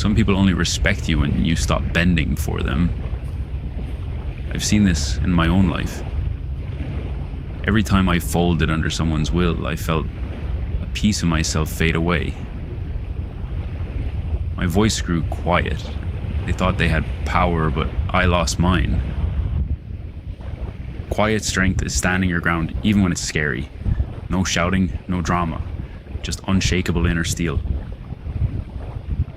Some people only respect you when you stop bending for them. I've seen this in my own life. Every time I folded under someone's will, I felt a piece of myself fade away. My voice grew quiet. They thought they had power, but I lost mine. Quiet strength is standing your ground even when it's scary. No shouting, no drama, just unshakable inner steel.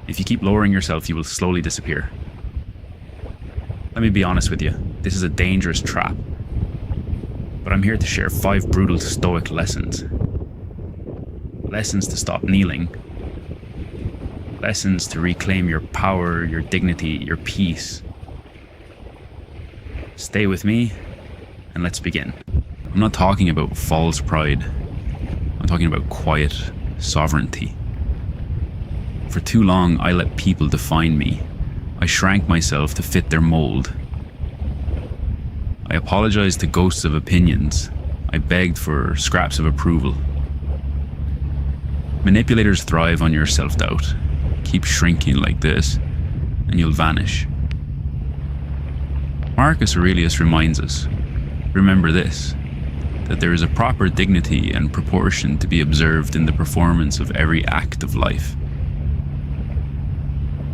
If you keep lowering yourself, you will slowly disappear. Let me be honest with you, this is a dangerous trap. But I'm here to share 5 brutal Stoic lessons. Lessons to stop kneeling. Lessons to reclaim your power, your dignity, your peace. Stay with me, and let's begin. I'm not talking about false pride. I'm talking about quiet sovereignty. For too long, I let people define me. I shrank myself to fit their mold. I apologized to ghosts of opinions. I begged for scraps of approval. Manipulators thrive on your self-doubt. Keep shrinking like this, and you'll vanish. Marcus Aurelius reminds us, remember this, that there is a proper dignity and proportion to be observed in the performance of every act of life.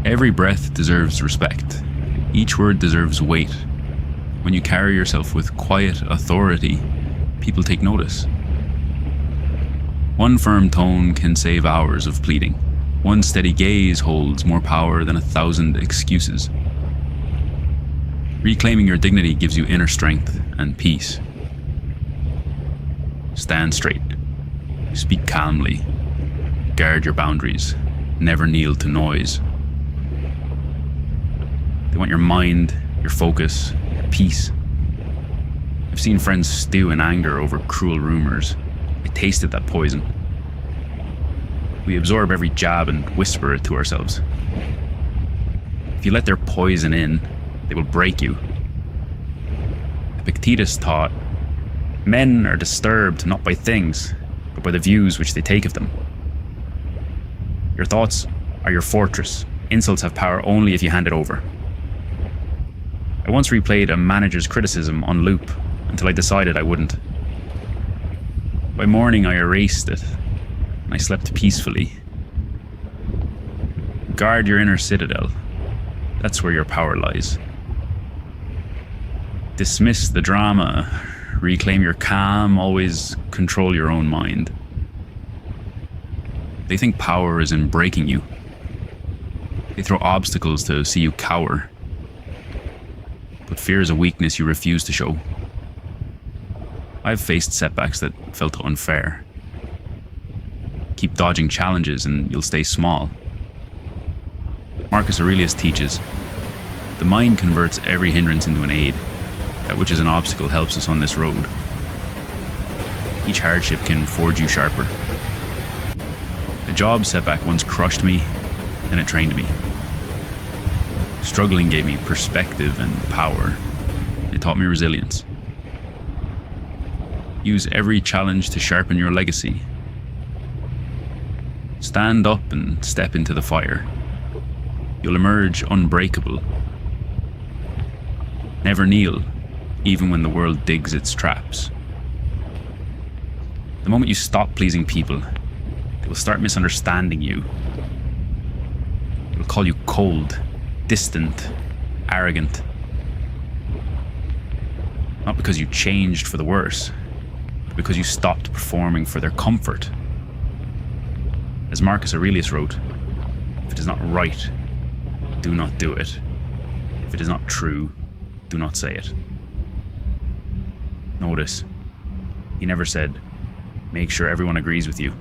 Every breath deserves respect. Each word deserves weight. When you carry yourself with quiet authority, people take notice. One firm tone can save hours of pleading. One steady gaze holds more power than 1,000 excuses. Reclaiming your dignity gives you inner strength and peace. Stand straight. Speak calmly. Guard your boundaries. Never kneel to noise. They want your mind, your focus, your peace. I've seen friends stew in anger over cruel rumors. I tasted that poison. We absorb every jab and whisper it to ourselves. If you let their poison in, they will break you. Epictetus taught, men are disturbed not by things, but by the views which they take of them. Your thoughts are your fortress. Insults have power only if you hand it over. I once replayed a manager's criticism on loop until I decided I wouldn't. By morning, I erased it, and I slept peacefully. Guard your inner citadel. That's where your power lies. Dismiss the drama. Reclaim your calm. Always control your own mind. They think power is in breaking you. They throw obstacles to see you cower. But fear is a weakness you refuse to show. I've faced setbacks that felt unfair. Keep dodging challenges and you'll stay small. Marcus Aurelius teaches, the mind converts every hindrance into an aid. That which is an obstacle helps us on this road. Each hardship can forge you sharper. A job setback once crushed me, and it trained me. Struggling gave me perspective and power. It taught me resilience. Use every challenge to sharpen your legacy. Stand up and step into the fire. You'll emerge unbreakable. Never kneel, even when the world digs its traps. The moment you stop pleasing people, they will start misunderstanding you. They will call you cold, distant, arrogant. Not because you changed for the worse, but because you stopped performing for their comfort. As Marcus Aurelius wrote, if it is not right, do not do it. If it is not true, do not say it. Notice, he never said, make sure everyone agrees with you.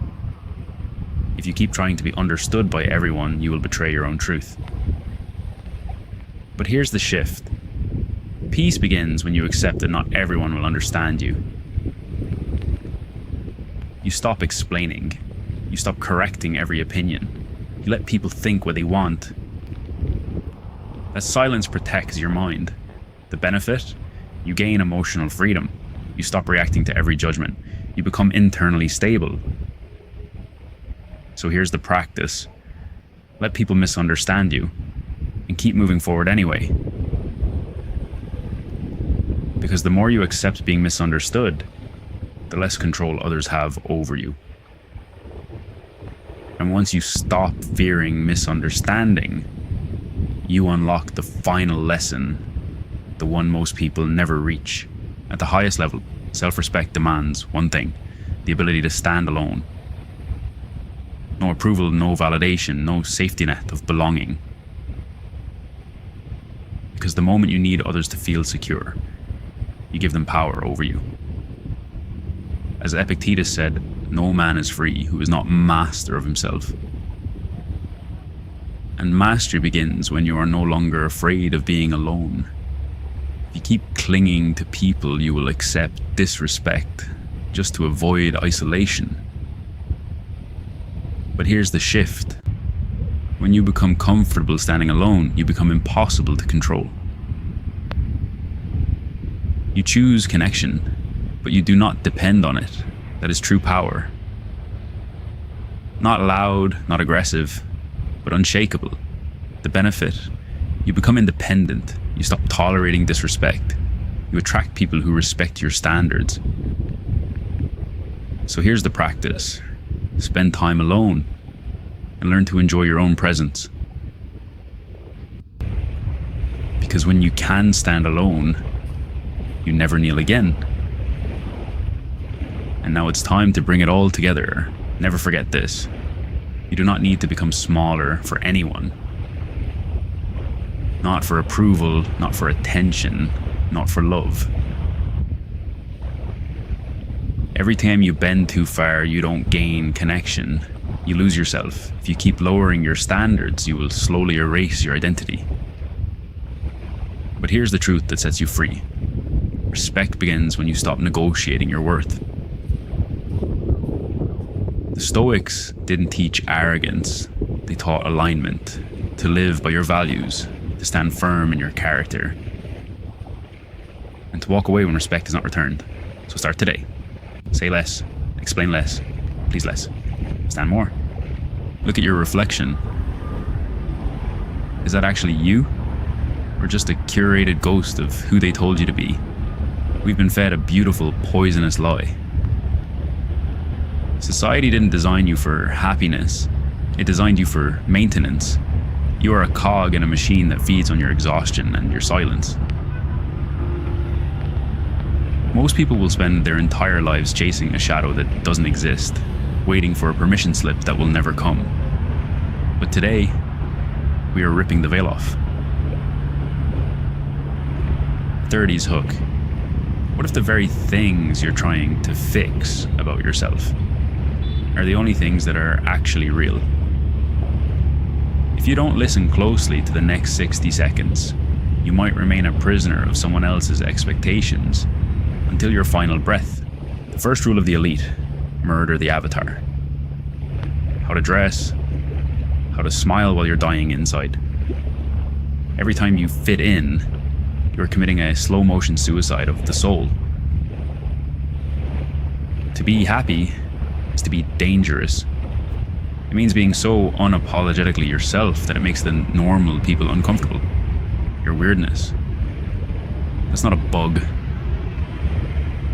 If you keep trying to be understood by everyone, you will betray your own truth. But here's the shift. Peace begins when you accept that not everyone will understand you. You stop explaining. You stop correcting every opinion. You let people think what they want. That silence protects your mind. The benefit? You gain emotional freedom. You stop reacting to every judgment. You become internally stable. So here's the practice. Let people misunderstand you and keep moving forward anyway. Because the more you accept being misunderstood, the less control others have over you. And once you stop fearing misunderstanding, you unlock the final lesson, the one most people never reach. At the highest level, self-respect demands one thing: the ability to stand alone. No approval, no validation, no safety net of belonging. Because the moment you need others to feel secure, you give them power over you. As Epictetus said, no man is free who is not master of himself. And mastery begins when you are no longer afraid of being alone. If you keep clinging to people, you will accept disrespect just to avoid isolation. But here's the shift. When you become comfortable standing alone, you become impossible to control. You choose connection, but you do not depend on it. That is true power. Not loud, not aggressive, but unshakable. The benefit: you become independent. You stop tolerating disrespect. You attract people who respect your standards. So here's the practice. Spend time alone and learn to enjoy your own presence. Because when you can stand alone, you never kneel again. And now it's time to bring it all together. Never forget this. You do not need to become smaller for anyone. Not for approval, not for attention, not for love. Every time you bend too far, you don't gain connection. You lose yourself. If you keep lowering your standards, you will slowly erase your identity. But here's the truth that sets you free. Respect begins when you stop negotiating your worth. The Stoics didn't teach arrogance, they taught alignment, to live by your values, to stand firm in your character, and to walk away when respect is not returned. So start today. Say less, explain less, please less, stand more. Look at your reflection. Is that actually you? Or just a curated ghost of who they told you to be? We've been fed a beautiful, poisonous lie. Society didn't design you for happiness. It designed you for maintenance. You are a cog in a machine that feeds on your exhaustion and your silence. Most people will spend their entire lives chasing a shadow that doesn't exist, waiting for a permission slip that will never come. But today, we are ripping the veil off. 30s hook. What if the very things you're trying to fix about yourself are the only things that are actually real? If you don't listen closely to the next 60 seconds, you might remain a prisoner of someone else's expectations until your final breath. The first rule of the elite: murder the avatar. How to dress, how to smile while you're dying inside. Every time you fit in, you're committing a slow motion suicide of the soul. To be happy is to be dangerous. It means being so unapologetically yourself that it makes the normal people uncomfortable. Your weirdness. That's not a bug.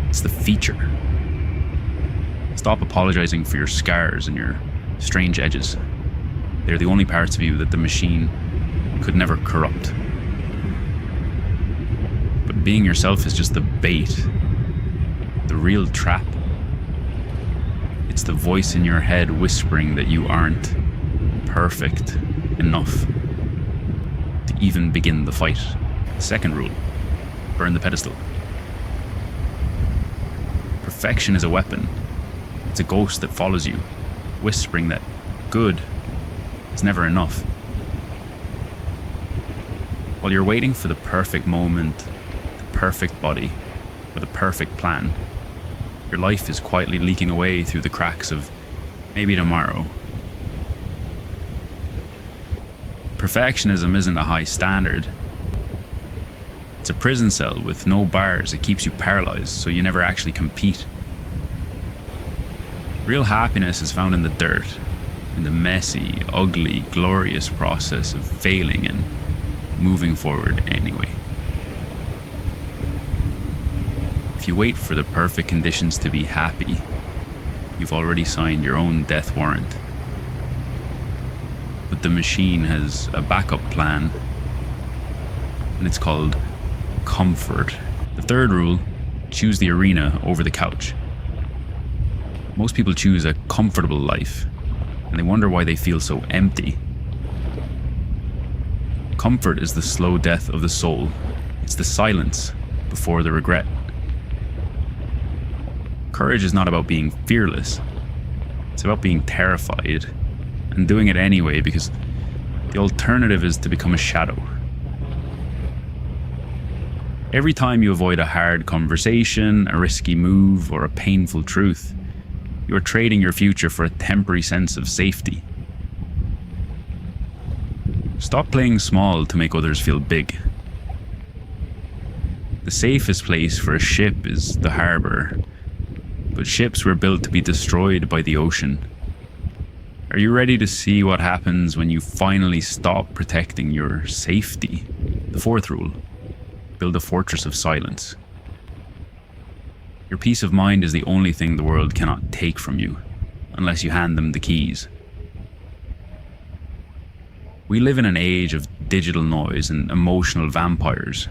It's the feature. Stop apologizing for your scars and your strange edges. They're the only parts of you that the machine could never corrupt. But being yourself is just the bait. The real trap. It's the voice in your head whispering that you aren't perfect enough to even begin the fight. Second rule: burn the pedestal. Perfection is a weapon. It's a ghost that follows you, whispering that good is never enough. While you're waiting for the perfect moment, the perfect body, or the perfect plan, your life is quietly leaking away through the cracks of maybe tomorrow. Perfectionism isn't a high standard. It's a prison cell with no bars. It keeps you paralyzed, so you never actually compete. Real happiness is found in the dirt, in the messy, ugly, glorious process of failing and moving forward anyway. If you wait for the perfect conditions to be happy, you've already signed your own death warrant. But the machine has a backup plan, and it's called comfort. The third rule: choose the arena over the couch. Most people choose a comfortable life, and they wonder why they feel so empty. Comfort is the slow death of the soul. It's the silence before the regret. Courage is not about being fearless. It's about being terrified and doing it anyway, because the alternative is to become a shadow. Every time you avoid a hard conversation, a risky move, or a painful truth, you are trading your future for a temporary sense of safety. Stop playing small to make others feel big. The safest place for a ship is the harbor, but ships were built to be destroyed by the ocean. Are you ready to see what happens when you finally stop protecting your safety? The fourth rule: build a fortress of silence. Your peace of mind is the only thing the world cannot take from you, unless you hand them the keys. We live in an age of digital noise and emotional vampires.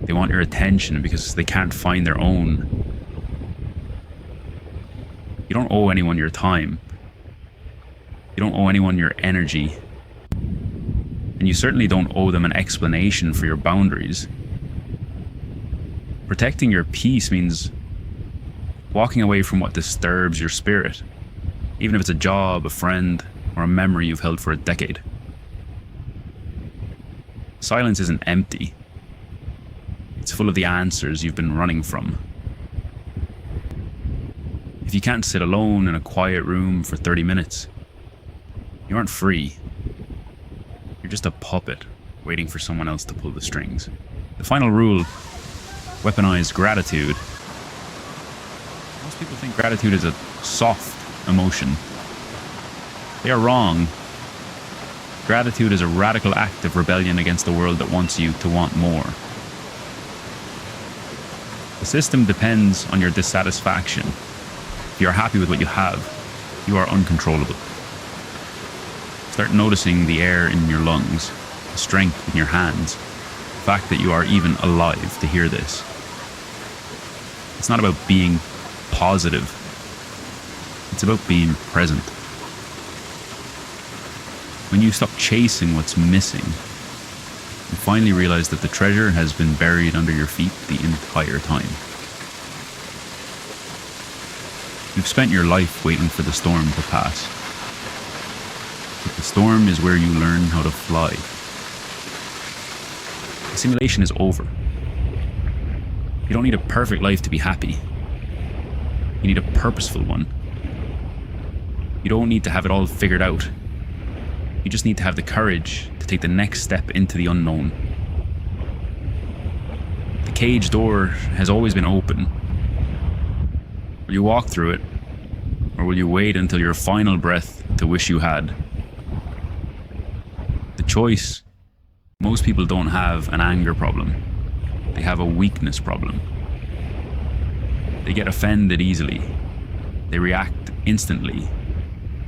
They want your attention because they can't find their own. You don't owe anyone your time. You don't owe anyone your energy. And you certainly don't owe them an explanation for your boundaries. Protecting your peace means walking away from what disturbs your spirit, even if it's a job, a friend, or a memory you've held for a decade. Silence isn't empty. It's full of the answers you've been running from. If you can't sit alone in a quiet room for 30 minutes, you aren't free. You're just a puppet waiting for someone else to pull the strings. The final rule: weaponize gratitude. Most people think gratitude is a soft emotion. They are wrong. Gratitude is a radical act of rebellion against the world that wants you to want more. The system depends on your dissatisfaction. If you are happy with what you have, you are uncontrollable. Start noticing the air in your lungs, the strength in your hands, the fact that you are even alive to hear this. It's not about being positive. It's about being present. When you stop chasing what's missing, you finally realize that the treasure has been buried under your feet the entire time. You've spent your life waiting for the storm to pass. But the storm is where you learn how to fly. The simulation is over. You don't need a perfect life to be happy. You need a purposeful one. You don't need to have it all figured out. You just need to have the courage to take the next step into the unknown. The cage door has always been open. Will you walk through it, or will you wait until your final breath to wish you had? The choice: most people don't have an anger problem. They have a weakness problem. They get offended easily. They react instantly.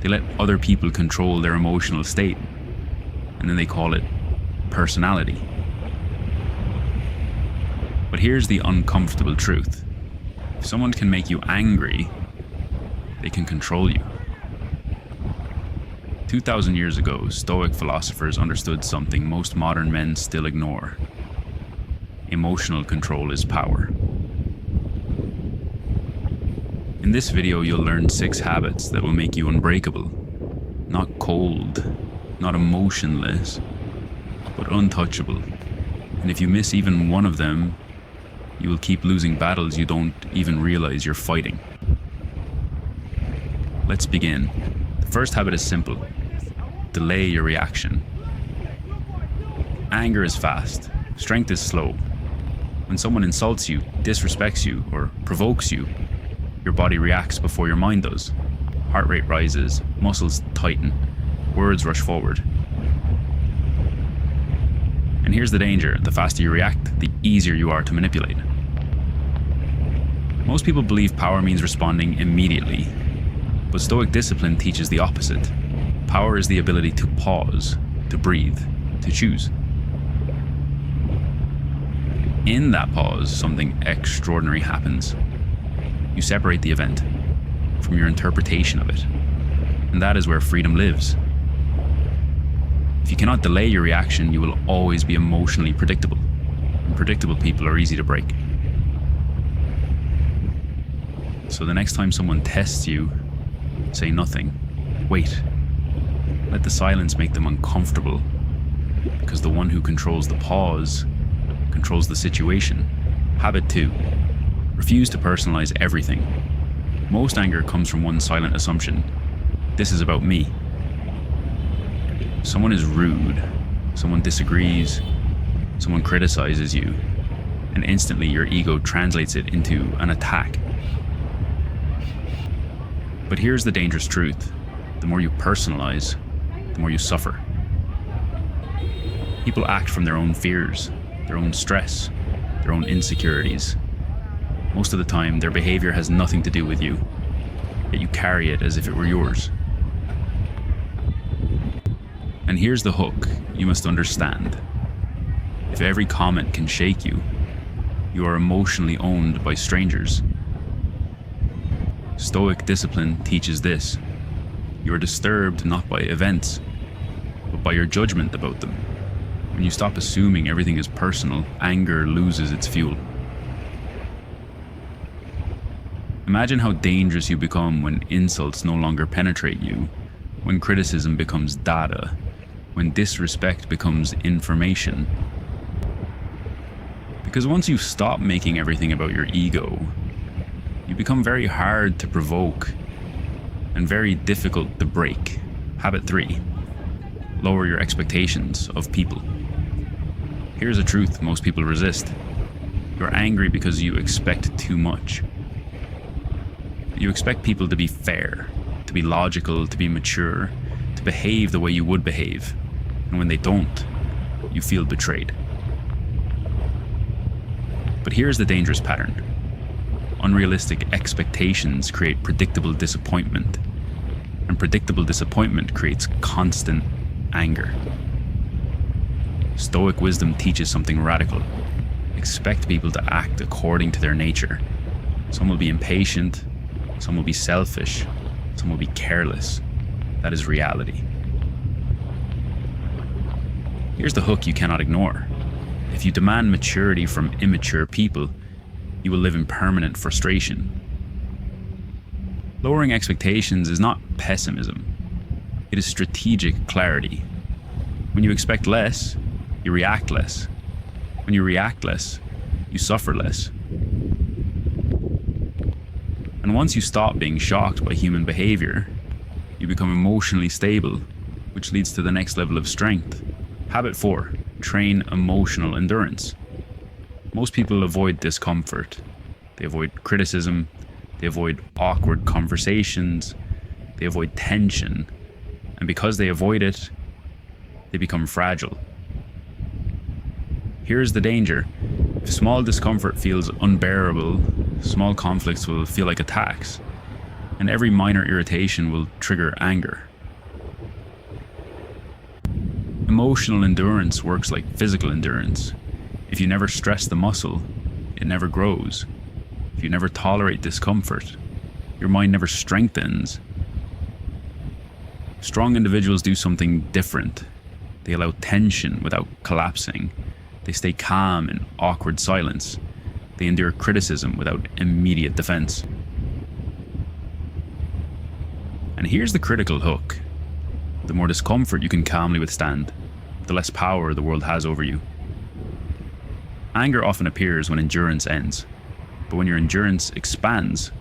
They let other people control their emotional state, and then they call it personality. But here's the uncomfortable truth. If someone can make you angry, they can control you. 2,000 years ago, Stoic philosophers understood something most modern men still ignore. Emotional control is power. In this video, you'll learn 6 habits that will make you unbreakable. Not cold, not emotionless, but untouchable. And if you miss even one of them, you will keep losing battles you don't even realize you're fighting. Let's begin. The first habit is simple. Delay your reaction. Anger is fast. Strength is slow. When someone insults you, disrespects you, or provokes you, your body reacts before your mind does. Heart rate rises, muscles tighten, Words rush forward. And here's the danger: the faster you react, the easier you are to manipulate. Most people believe power means responding immediately, but Stoic discipline teaches the opposite. Power is the ability to pause, to breathe, to choose. In that pause, something extraordinary happens. You separate the event from your interpretation of it, and that is where freedom lives. If you cannot delay your reaction, you will always be emotionally predictable, and predictable people are easy to break. So the next time someone tests you, say nothing. Wait. Let the silence make them uncomfortable, because the one who controls the pause controls the situation. Habit 2. Refuse to personalize everything. Most anger comes from one silent assumption: this is about me. Someone is rude, someone disagrees, someone criticizes you, and instantly your ego translates it into an attack. But here's the dangerous truth: the more you personalize, the more you suffer. People act from their own fears, their own stress, their own insecurities. Most of the time, their behavior has nothing to do with you, yet you carry it as if it were yours. And here's the hook you must understand: if every comment can shake you, you are emotionally owned by strangers. Stoic discipline teaches this: you are disturbed not by events, but by your judgment about them. When you stop assuming everything is personal, anger loses its fuel. Imagine how dangerous you become when insults no longer penetrate you, when criticism becomes data, when disrespect becomes information. Because once you stop making everything about your ego, you become very hard to provoke and very difficult to break. Habit 3. Lower your expectations of people. Here's a truth most people resist: you're angry because you expect too much. You expect people to be fair, to be logical, to be mature, to behave the way you would behave. And when they don't, you feel betrayed. But here's the dangerous pattern: unrealistic expectations create predictable disappointment, and predictable disappointment creates constant anger. Stoic wisdom teaches something radical: expect people to act according to their nature. Some will be impatient, some will be selfish, some will be careless. That is reality. Here's the hook you cannot ignore: if you demand maturity from immature people, you will live in permanent frustration. Lowering expectations is not pessimism, it is strategic clarity. When you expect less, you react less. When you react less, you suffer less. And once you stop being shocked by human behavior, you become emotionally stable, which leads to the next level of strength. Habit 4. Train emotional endurance. Most people avoid discomfort. They avoid criticism, they avoid awkward conversations, they avoid tension, and because they avoid it, they become fragile. Here's the danger: if small discomfort feels unbearable, small conflicts will feel like attacks, and every minor irritation will trigger anger. Emotional endurance works like physical endurance. If you never stress the muscle, it never grows. If you never tolerate discomfort, your mind never strengthens. Strong individuals do something different. They allow tension without collapsing. They stay calm in awkward silence. They endure criticism without immediate defense. And here's the critical hook: the more discomfort you can calmly withstand, the less power the world has over you. Anger often appears when endurance ends, but when your endurance expands,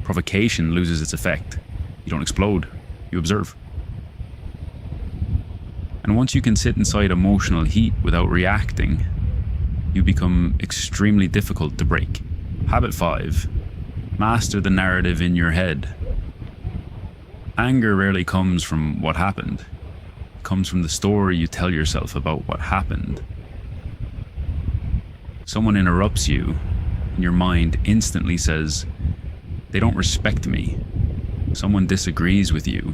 provocation loses its effect. You don't explode, you observe. And once you can sit inside emotional heat without reacting, you become extremely difficult to break. Habit 5. Master the narrative in your head. Anger rarely comes from what happened. comes from the story you tell yourself about what happened. Someone interrupts you, and your mind instantly says, "They don't respect me." Someone disagrees with you,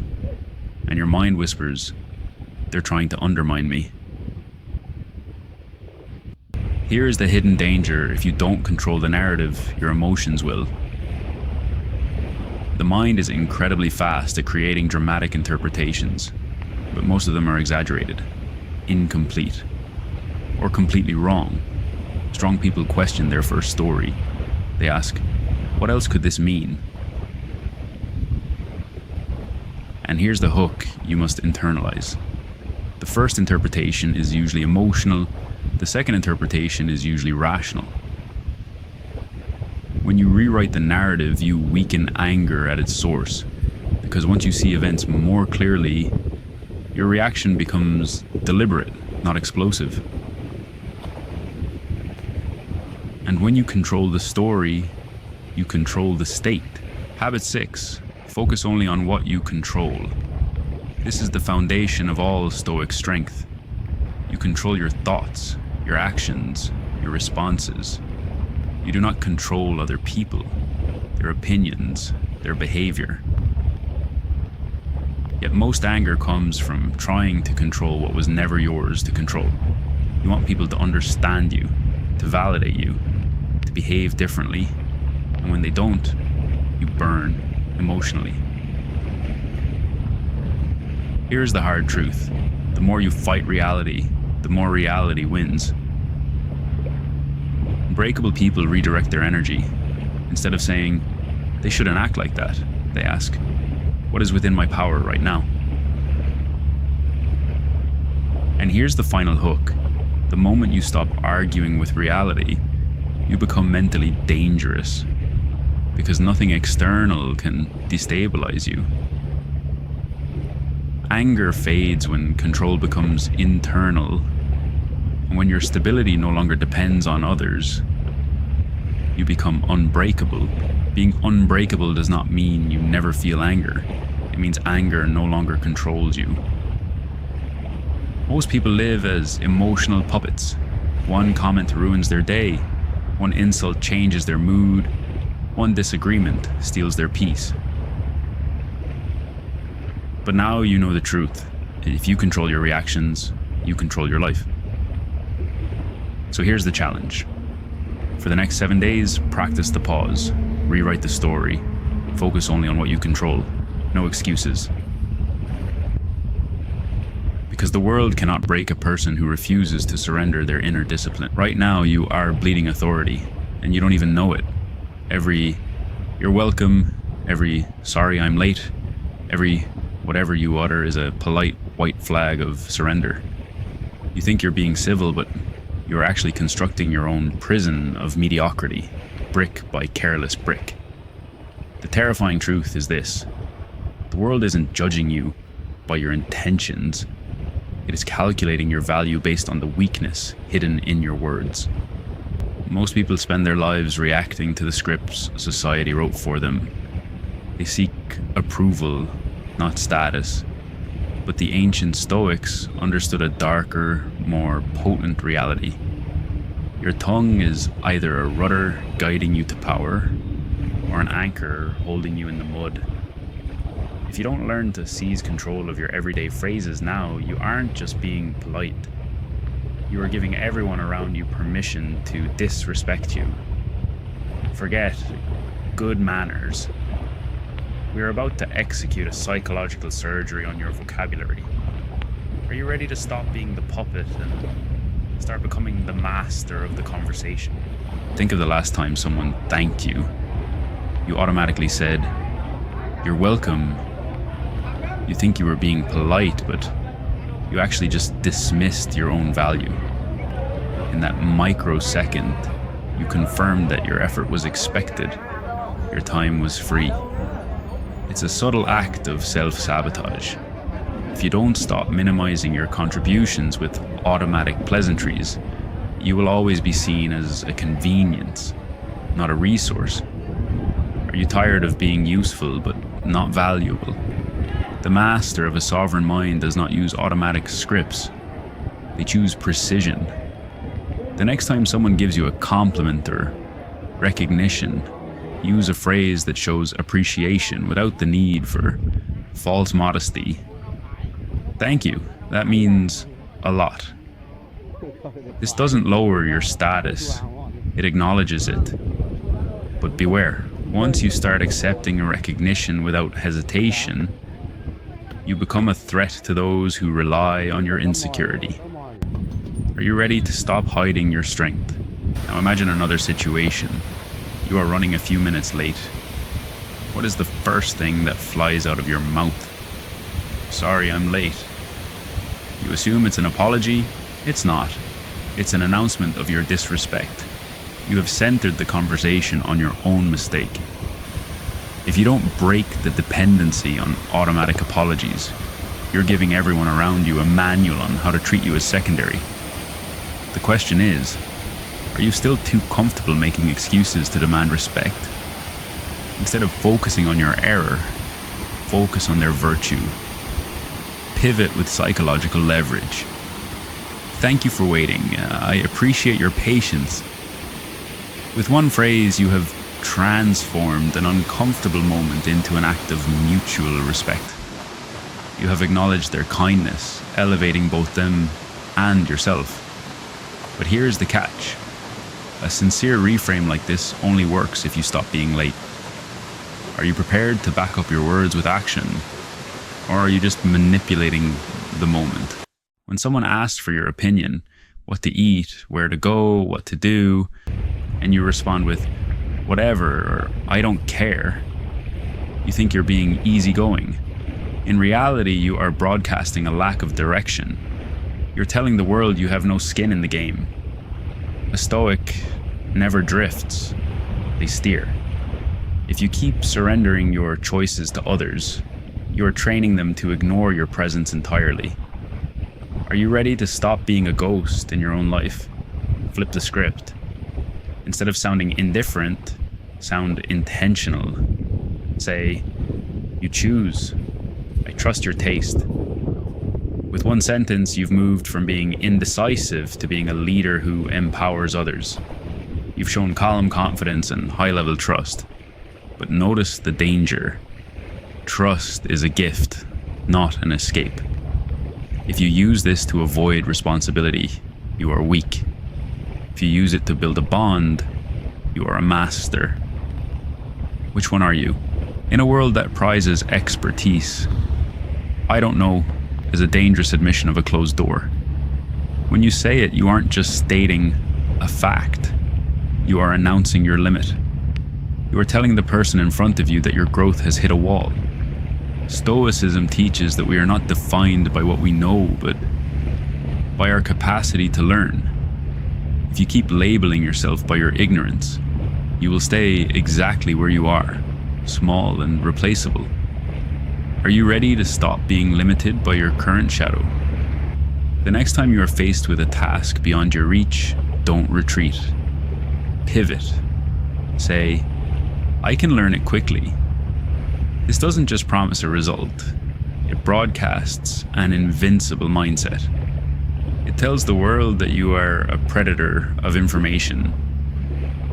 and your mind whispers, "They're trying to undermine me." Here is the hidden danger: if you don't control the narrative, your emotions will. The mind is incredibly fast at creating dramatic interpretations, but most of them are exaggerated, incomplete, or completely wrong. Strong people question their first story. They ask, "What else could this mean?" And here's the hook you must internalize. The first interpretation is usually emotional. The second interpretation is usually rational. When you rewrite the narrative, you weaken anger at its source, because once you see events more clearly, your reaction becomes deliberate, not explosive. And when you control the story, you control the state. Habit 6. Focus only on what you control. This is the foundation of all Stoic strength. You control your thoughts, your actions, your responses. You do not control other people, their opinions, their behavior. Yet most anger comes from trying to control what was never yours to control. You want people to understand you, to validate you, to behave differently, and when they don't, you burn emotionally. Here's the hard truth: the more you fight reality, the more reality wins. Unbreakable people redirect their energy. Instead of saying, "They shouldn't act like that," they ask, "What is within my power right now?" And here's the final hook: the moment you stop arguing with reality, you become mentally dangerous, because nothing external can destabilize you. Anger fades when control becomes internal, and when your stability no longer depends on others, you become unbreakable. Being unbreakable does not mean you never feel anger. It means anger no longer controls you. Most people live as emotional puppets. One comment ruins their day. One insult changes their mood. One disagreement steals their peace. But now you know the truth. If you control your reactions, you control your life. So here's the challenge. For the next 7 days, practice the pause. Rewrite the story. Focus only on what you control. No excuses. Because the world cannot break a person who refuses to surrender their inner discipline. Right now, you are bleeding authority, and you don't even know it. Every "you're welcome," every "sorry I'm late," every whatever you utter is a polite white flag of surrender. You think you're being civil, but you're actually constructing your own prison of mediocrity, brick by careless brick. The terrifying truth is this: the world isn't judging you by your intentions. It is calculating your value based on the weakness hidden in your words. Most people spend their lives reacting to the scripts society wrote for them. They seek approval, not status. But the ancient Stoics understood a darker, more potent reality. Your tongue is either a rudder guiding you to power, or an anchor holding you in the mud. If you don't learn to seize control of your everyday phrases now, you aren't just being polite. You are giving everyone around you permission to disrespect you. Forget good manners. We are about to execute a psychological surgery on your vocabulary. Are you ready to stop being the puppet and start becoming the master of the conversation? Think of the last time someone thanked you. You automatically said, "You're welcome." You think you were being polite, but you actually just dismissed your own value. In that microsecond, you confirmed that your effort was expected, your time was free. It's a subtle act of self-sabotage. If you don't stop minimizing your contributions with automatic pleasantries, you will always be seen as a convenience, not a resource. Are you tired of being useful but not valuable? The master of a sovereign mind does not use automatic scripts. They choose precision. The next time someone gives you a compliment or recognition, use a phrase that shows appreciation without the need for false modesty. Thank you. That means a lot. This doesn't lower your status. It acknowledges it. But beware, once you start accepting a recognition without hesitation, you become a threat to those who rely on your insecurity. Are you ready to stop hiding your strength? Now imagine another situation. You are running a few minutes late. What is the first thing that flies out of your mouth? Sorry, I'm late. You assume it's an apology? It's not. It's an announcement of your disrespect. You have centered the conversation on your own mistake. If you don't break the dependency on automatic apologies, you're giving everyone around you a manual on how to treat you as secondary. The question is, are you still too comfortable making excuses to demand respect? Instead of focusing on your error, focus on their virtue. Pivot with psychological leverage. Thank you for waiting. I appreciate your patience. With one phrase, you have transformed an uncomfortable moment into an act of mutual respect. You have acknowledged their kindness, elevating both them and yourself. But here's the catch. A sincere reframe like this only works if you stop being late. Are you prepared to back up your words with action? Or are you just manipulating the moment? When someone asks for your opinion, what to eat, where to go, what to do, and you respond with, whatever, or I don't care, you think you're being easygoing. In reality, you are broadcasting a lack of direction. You're telling the world you have no skin in the game. A Stoic never drifts, they steer. If you keep surrendering your choices to others, you are training them to ignore your presence entirely. Are you ready to stop being a ghost in your own life? Flip the script. Instead of sounding indifferent, sound intentional. Say, you choose. I trust your taste. With one sentence, you've moved from being indecisive to being a leader who empowers others. You've shown calm confidence and high-level trust. But notice the danger. Trust is a gift, not an escape. If you use this to avoid responsibility, you are weak. If you use it to build a bond, you are a master. Which one are you? In a world that prizes expertise, I don't know is a dangerous admission of a closed door. When you say it, you aren't just stating a fact. You are announcing your limit. You are telling the person in front of you that your growth has hit a wall. Stoicism teaches that we are not defined by what we know, but by our capacity to learn. If you keep labeling yourself by your ignorance, you will stay exactly where you are, small and replaceable. Are you ready to stop being limited by your current shadow? The next time you are faced with a task beyond your reach, don't retreat. Pivot. Say, I can learn it quickly. This doesn't just promise a result, it broadcasts an invincible mindset. It tells the world that you are a predator of information,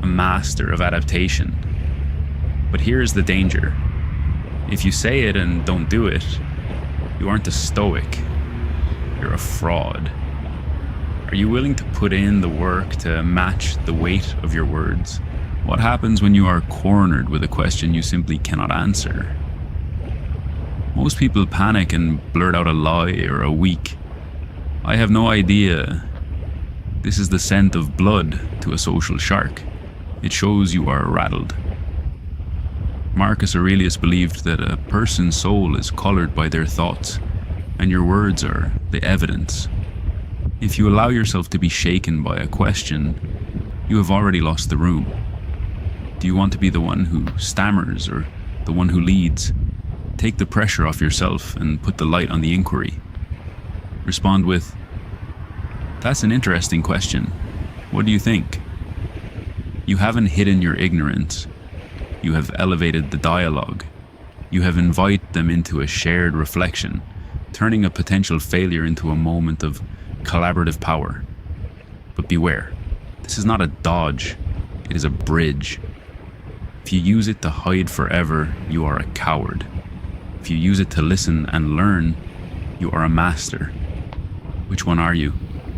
a master of adaptation. But here's the danger. If you say it and don't do it, you aren't a stoic, you're a fraud. Are you willing to put in the work to match the weight of your words? What happens when you are cornered with a question you simply cannot answer? Most people panic and blurt out a lie or a weak, I have no idea. This is the scent of blood to a social shark. It shows you are rattled. Marcus Aurelius believed that a person's soul is colored by their thoughts, and your words are the evidence. If you allow yourself to be shaken by a question, you have already lost the room. Do you want to be the one who stammers or the one who leads? Take the pressure off yourself and put the light on the inquiry. Respond with, that's an interesting question. What do you think? You haven't hidden your ignorance. You have elevated the dialogue. You have invited them into a shared reflection, turning a potential failure into a moment of collaborative power. But beware, this is not a dodge, it is a bridge. If you use it to hide forever, you are a coward. If you use it to listen and learn, you are a master. Which one are you?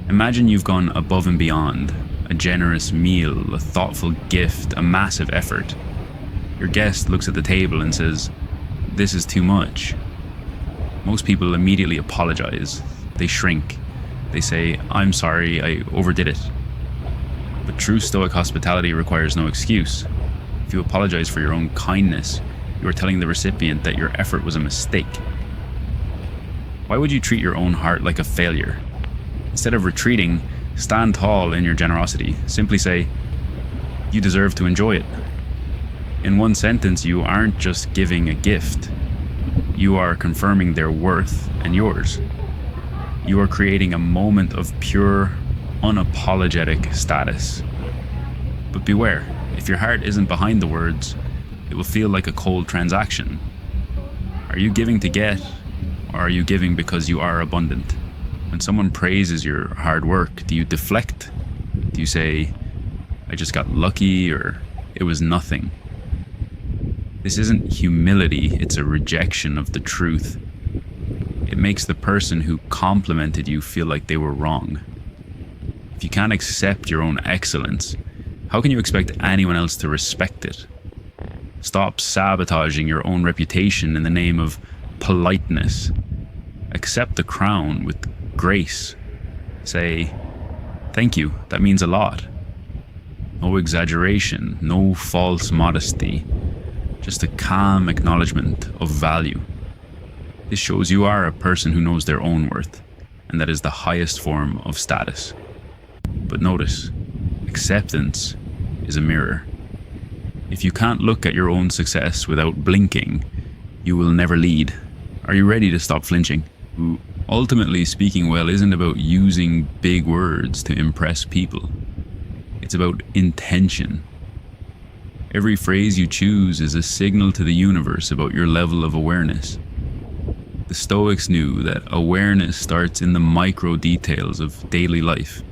Imagine you've gone above and beyond, a generous meal, a thoughtful gift, a massive effort. Your guest looks at the table and says, "This is too much." Most people immediately apologize. They shrink. They say, "I'm sorry, I overdid it." But true Stoic hospitality requires no excuse. If you apologize for your own kindness, you are telling the recipient that your effort was a mistake. Why would you treat your own heart like a failure? Instead of retreating, stand tall in your generosity. Simply say, "You deserve to enjoy it." In one sentence, you aren't just giving a gift. You are confirming their worth and yours. You are creating a moment of pure, unapologetic status. But beware, if your heart isn't behind the words, it will feel like a cold transaction. Are you giving to get, or are you giving because you are abundant? When someone praises your hard work, do you deflect? Do you say, "I just got lucky," or "it was nothing"? This isn't humility, it's a rejection of the truth. It makes the person who complimented you feel like they were wrong. If you can't accept your own excellence, how can you expect anyone else to respect it? Stop sabotaging your own reputation in the name of politeness. Accept the crown with grace. Say, "Thank you, that means a lot." No exaggeration, no false modesty, just a calm acknowledgement of value. This shows you are a person who knows their own worth, and that is the highest form of status. But notice, acceptance is a mirror. If you can't look at your own success without blinking, you will never lead. Are you ready to stop flinching? Ultimately, speaking well isn't about using big words to impress people. It's about intention. Every phrase you choose is a signal to the universe about your level of awareness. The Stoics knew that awareness starts in the micro details of daily life.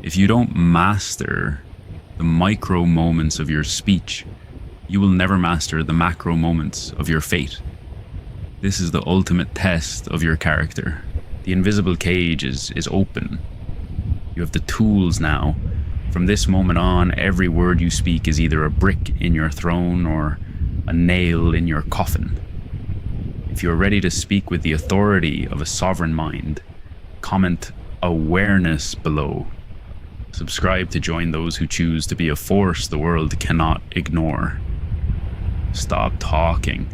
If you don't master the micro moments of your speech, you will never master the macro moments of your fate. This is the ultimate test of your character. The invisible cage is open. You have the tools now. From this moment on, every word you speak is either a brick in your throne or a nail in your coffin. If you're ready to speak with the authority of a sovereign mind, comment "awareness" below. Subscribe to join those who choose to be a force the world cannot ignore. Stop talking.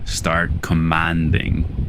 Start commanding.